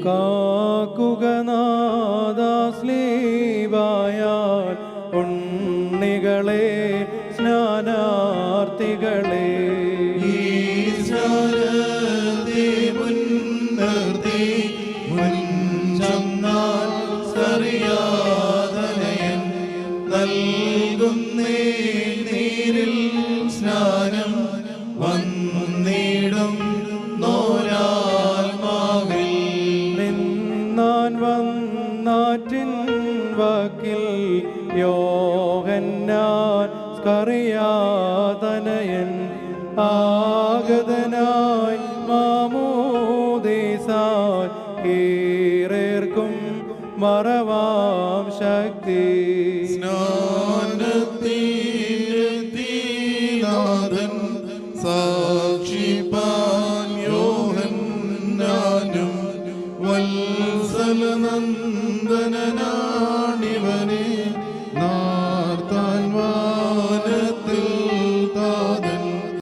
കാക്കുക നാദാസ്ലീവായാൽ ഉണ്ണികളെ സ്നാനാർത്ഥികളെ നൽകുന്നേ നീരിൽ സ്നാനം വന്നിടും നോരാത്മാവിൽ നിന്നാൻ വന്നാറ്റിൻ വക്കിൽ യോഹന്നാൻ സ്കറിയാതനയൻ ആഗതനായി മാമോദീസാൻ കീറേർക്കും മറവാം ശക്തി സ്നാനത്തിനാഥൻ സാക്ഷിപ്പാൻ യോഹന്നാനും വത്സലനന്ദനാണിവനെ